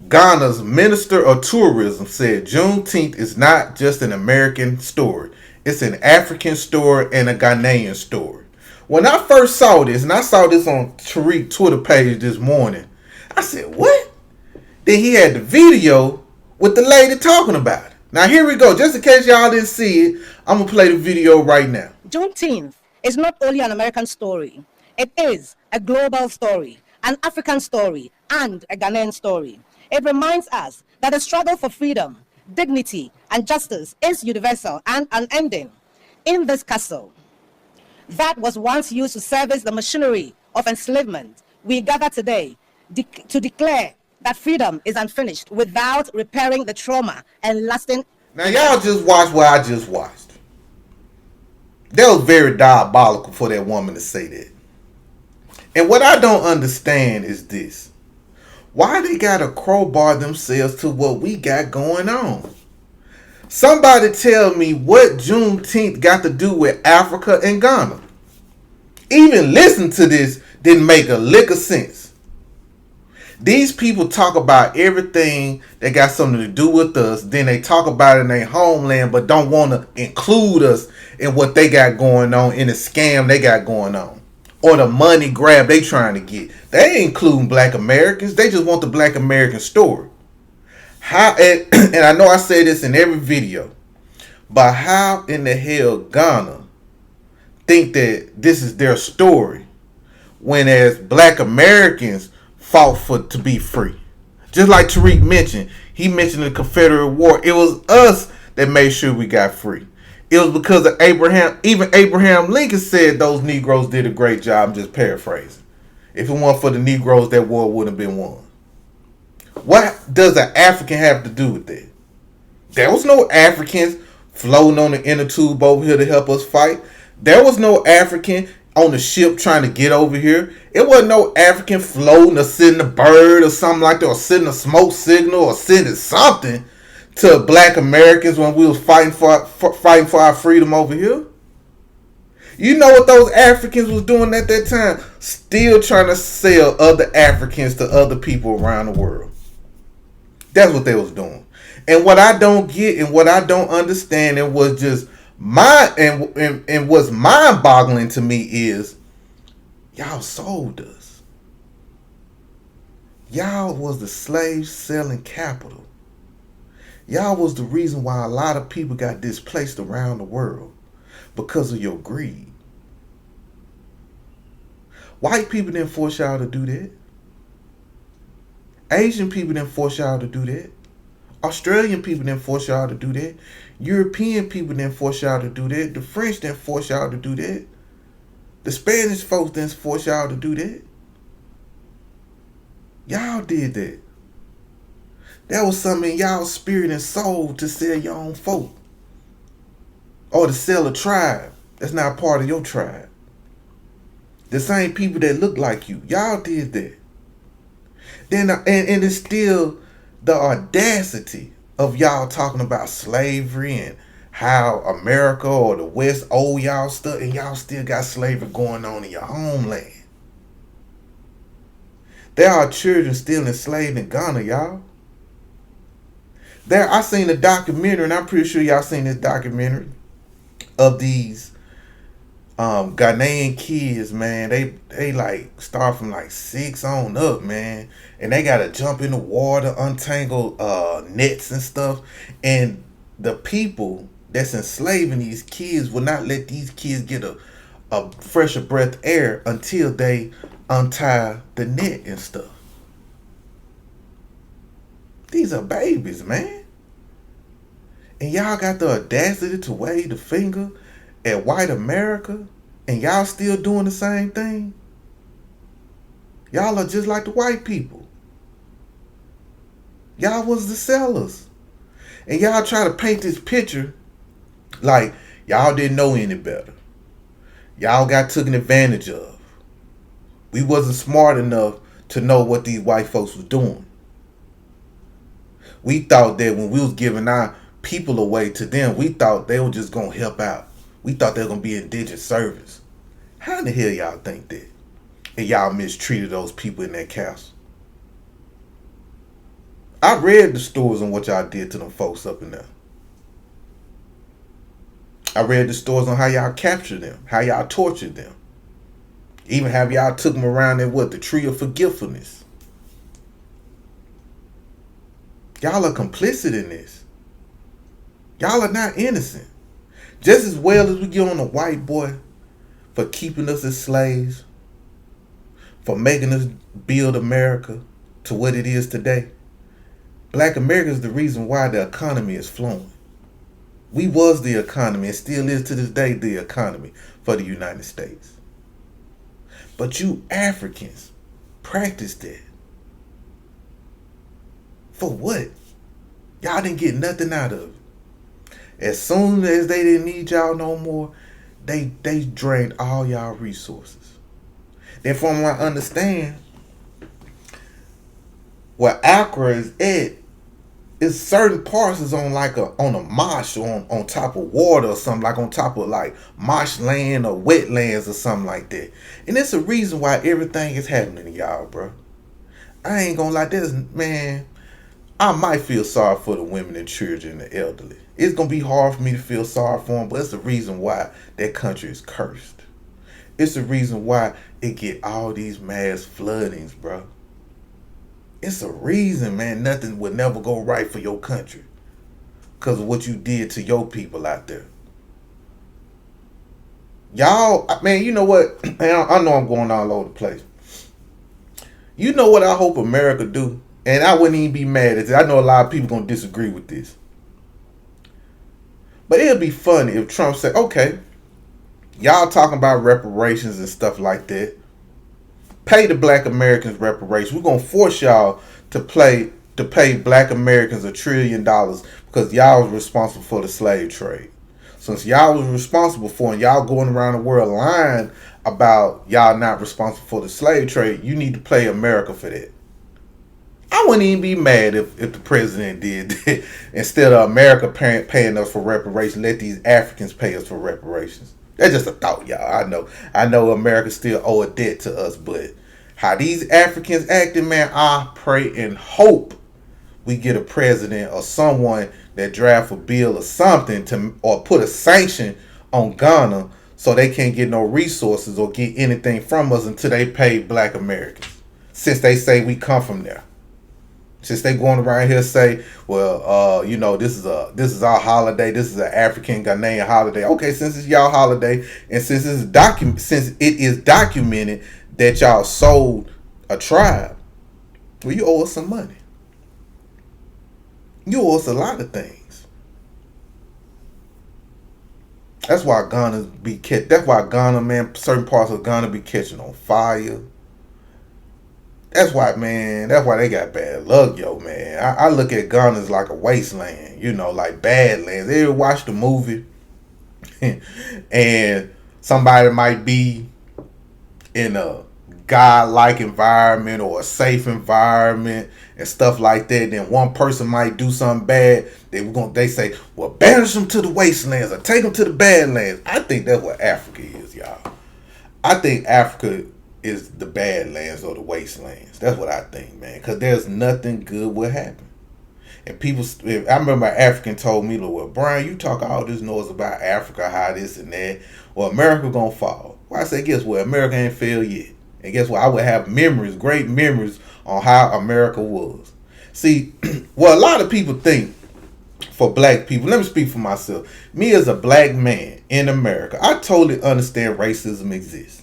Ghana's Minister of Tourism said Juneteenth is not just an American story. It's an African story and a Ghanaian story. When I first saw this, and I saw this on Tariq's Twitter page this morning, I said, what? Then he had the video with the lady talking about it. Now here we go. Just in case y'all didn't see it, I'm going to play the video right now. Juneteenth is not only an American story. It is a global story, an African story, and a Ghanaian story. It reminds us that the struggle for freedom, dignity, and justice is universal and unending. In this castle that was once used to service the machinery of enslavement, we gather today to declare that freedom is unfinished without repairing the trauma and lasting. Now y'all just watched what I just watched. That was very diabolical for that woman to say that. And what I don't understand is this. Why they gotta crowbar themselves to what we got going on? Somebody tell me what Juneteenth got to do with Africa and Ghana. Even listen to this didn't make a lick of sense. These people talk about everything that got something to do with us, then they talk about it in their homeland, but don't want to include us in what they got going on, in the scam they got going on, or the money grab they trying to get. They ain't including black Americans. They just want the black American story. How and I know I say this in every video, but how in the hell Ghana think that this is their story when as black Americans fought for to be free? Just like Tariq mentioned, he mentioned the Confederate War. It was us that made sure we got free. It was because of Abraham. Even Abraham Lincoln said those Negroes did a great job. I'm just paraphrasing. If it weren't for the Negroes, that war wouldn't have been won. What does an African have to do with that? There was no Africans floating on the inner tube over here to help us fight. There was no African on the ship trying to get over here. It wasn't no African floating or sending a bird or something like that, or sending a smoke signal or sending something to black Americans when we was fighting for our freedom over here. You know what those Africans was doing at that time? Still trying to sell other Africans to other people around the world. That's what they was doing. And what I don't get and what I don't understand, and was just and what's mind-boggling to me is y'all sold us. Y'all was the slave selling capital. Y'all was the reason why a lot of people got displaced around the world because of your greed. White people didn't force y'all to do that. Asian people didn't force y'all to do that. Australian people didn't force y'all to do that. European people didn't force y'all to do that. The French didn't force y'all to do that. The Spanish folks didn't force y'all to do that. Y'all did that. That was something in y'all's spirit and soul to sell your own folk. Or to sell a tribe that's not part of your tribe. The same people that look like you. Y'all did that. Then and it's still the audacity of y'all talking about slavery and how America or the West owe y'all stuff, and y'all still got slavery going on in your homeland. There are children still enslaved in Ghana, y'all. I seen a documentary, and I'm pretty sure y'all seen this documentary of these Ghanaian kids, man. They like start from like 6 on up, man, and they gotta jump in the water, untangle nets and stuff. And the people that's enslaving these kids will not let these kids get a fresher breath air until they untie the net and stuff. These are babies, man. And y'all got the audacity to wave the finger at white America, and y'all still doing the same thing? Y'all are just like the white people. Y'all was the sellers. And y'all try to paint this picture like y'all didn't know any better. Y'all got taken advantage of. We wasn't smart enough to know what these white folks was doing. We thought that when we was giving our people away to them, we thought they were just going to help out. We thought they were going to be indigent service. How in the hell y'all think that? And y'all mistreated those people in that castle. I read the stories on what y'all did to them folks up in there. I read the stories on how y'all captured them, how y'all tortured them. Even have y'all took them around in the tree of forgetfulness. Y'all are complicit in this. Y'all are not innocent. Just as well as we get on a white boy for keeping us as slaves, for making us build America to what it is today. Black America is the reason why the economy is flowing. We was the economy and still is to this day the economy for the United States. But you Africans practice that. For what? Y'all didn't get nothing out of it. As soon as they didn't need y'all no more, they drained all y'all resources. Then from what I understand, where Accra is at, is certain parts is on like on a marsh or on top of water or something, like on top of like marshland or wetlands or something like that. And it's a reason why everything is happening to y'all, bro. I ain't gonna lie, this man, I might feel sorry for the women and children and the elderly. It's gonna be hard for me to feel sorry for them, but it's the reason why that country is cursed. It's the reason why it get all these mass floodings, bro. It's a reason, man. Nothing would never go right for your country because of what you did to your people out there. Y'all, man, you know what? I know I'm going all over the place. You know what I hope America do? And I wouldn't even be mad at it. I know a lot of people going to disagree with this. But it'll be funny if Trump said, okay, y'all talking about reparations and stuff like that. Pay the black Americans reparations. We're going to force y'all to pay black Americans $1 trillion because y'all was responsible for the slave trade. Since y'all was responsible for it, and y'all going around the world lying about y'all not responsible for the slave trade, you need to pay America for that. I wouldn't even be mad if the president did that. Instead of America paying us for reparations, let these Africans pay us for reparations. That's just a thought, y'all. I know America still owe a debt to us, but how these Africans acting, man, I pray and hope we get a president or someone that draft a bill or something or put a sanction on Ghana so they can't get no resources or get anything from us until they pay black Americans. Since they say we come from there. Since they going around here say, well, this is our holiday. This is an African Ghanaian holiday. Okay, since it's y'all holiday, and since it is documented that y'all sold a tribe, well, you owe us some money. You owe us a lot of things. That's why Ghana, man, certain parts of Ghana be catching on fire. That's why they got bad luck, yo, man. I look at Ghana as like a wasteland, like Badlands. They ever watch the movie and somebody might be in a godlike environment or a safe environment and stuff like that. Then one person might do something bad. They say, well, banish them to the wastelands or take them to the Badlands. I think that's what Africa is, y'all. I think Africa is the Badlands or the wastelands. That's what I think, man. Because there's nothing good will happen. And I remember an African told me, well, Brian, you talk all this noise about Africa, how this and that. Well, America gonna fall. Well, I say, guess what? America ain't failed yet. And guess what? I would have great memories on how America was. See, well, a lot of people think for black people, let me speak for myself. Me as a black man in America, I totally understand racism exists.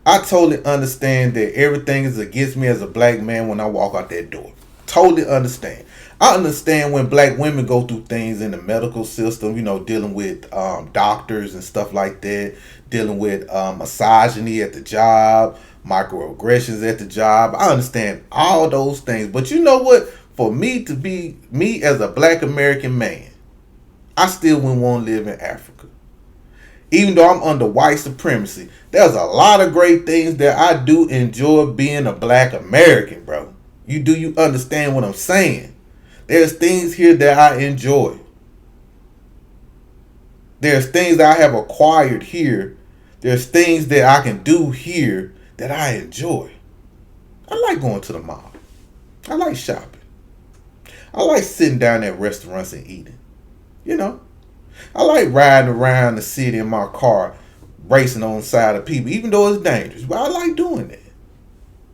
I totally understand that everything is against me as a black man when I walk out that door. Totally understand. I understand when black women go through things in the medical system, dealing with doctors and stuff like that, dealing with misogyny at the job, microaggressions at the job. I understand all those things. But you know what? For me to be me as a black American man, I still wouldn't want to live in Africa. Even though I'm under white supremacy, there's a lot of great things that I do enjoy being a black American, bro. You understand what I'm saying? There's things here that I enjoy. There's things that I have acquired here. There's things that I can do here that I enjoy. I like going to the mall. I like shopping. I like sitting down at restaurants and eating. You know, I like riding around the city in my car, racing on the side of people, even though it's dangerous. But I like doing that.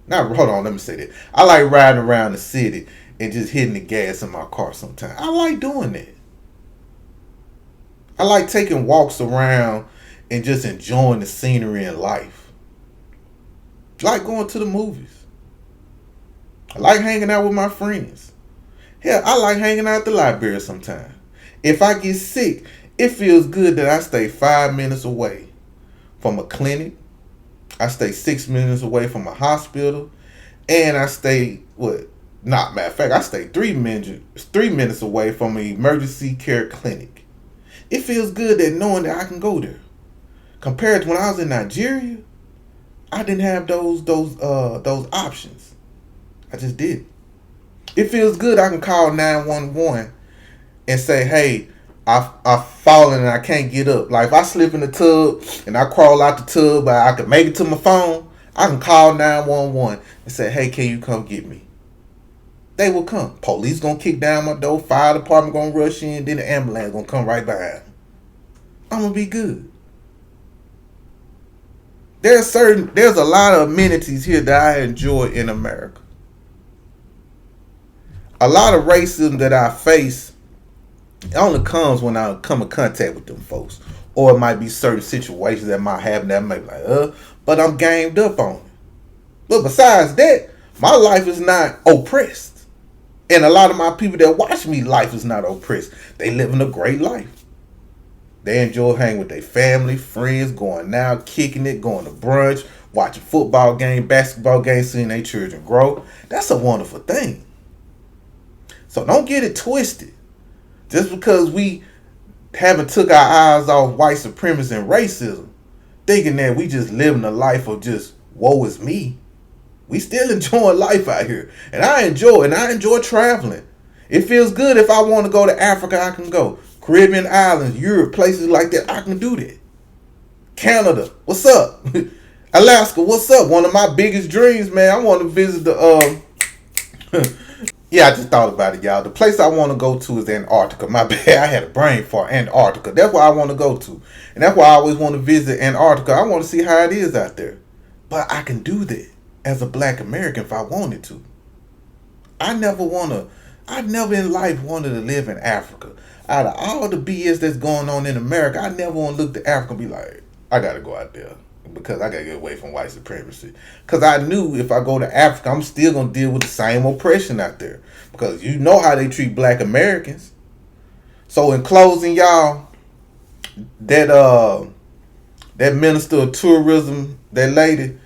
Now, hold on, let me say that. I like riding around the city and just hitting the gas in my car sometimes. I like doing that. I like taking walks around and just enjoying the scenery and life. I like going to the movies. I like hanging out with my friends. Hell, I like hanging out at the library sometimes. If I get sick, it feels good that I stay 5 minutes away from a clinic. I stay 6 minutes away from a hospital. And I stay, matter of fact, I stay 3 minutes away from an emergency care clinic. It feels good that knowing that I can go there. Compared to when I was in Nigeria, I didn't have those options. I just did. It feels good I can call 911 and say, hey, I've fallen and I can't get up. Like if I slip in the tub and I crawl out the tub, but I can make it to my phone, I can call 911 and say, hey, can you come get me? They will come. Police gonna kick down my door, fire department gonna rush in, then the ambulance gonna come right behind. I'm gonna be good. There's a lot of amenities here that I enjoy in America. A lot of racism that I face only comes when I come in contact with them folks. Or it might be certain situations that might happen that might be like, but I'm gamed up on it. But besides that, my life is not oppressed. And a lot of my people that watch me, life is not oppressed. They living a great life. They enjoy hanging with their family, friends, going out, kicking it, going to brunch, watching football game, basketball game, seeing their children grow. That's a wonderful thing. So don't get it twisted. Just because we haven't took our eyes off white supremacy and racism, thinking that we just living a life of just woe is me. We still enjoying life out here. And I enjoy traveling. It feels good if I want to go to Africa, I can go. Caribbean islands, Europe, places like that, I can do that. Canada, what's up? Alaska, what's up? One of my biggest dreams, man. I want to visit the yeah, I just thought about it, y'all. The place I want to go to is Antarctica. My bad, I had a brain for Antarctica. That's where I want to go to. And that's why I always want to visit Antarctica. I want to see how it is out there. But I can do that as a black American if I wanted to. I never in life wanted to live in Africa. Out of all the BS that's going on in America, I never want to look to Africa and be like, I got to go out there because I got to get away from white supremacy. Because I knew if I go to Africa, I'm still going to deal with the same oppression out there. Because you know how they treat black Americans. So in closing, y'all, that minister of tourism, that lady,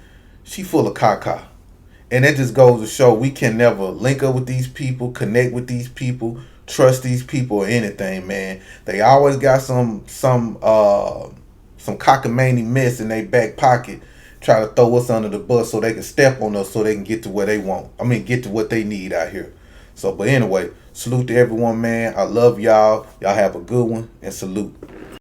she full of caca. And that just goes to show we can never link up with these people, connect with these people, trust these people or anything, man. They always got some cockamamie mess in their back pocket, try to throw us under the bus so they can step on us so they can get to where they want. Get to what they need out here. So, but anyway, salute to everyone, man. I love y'all. Y'all have a good one and salute.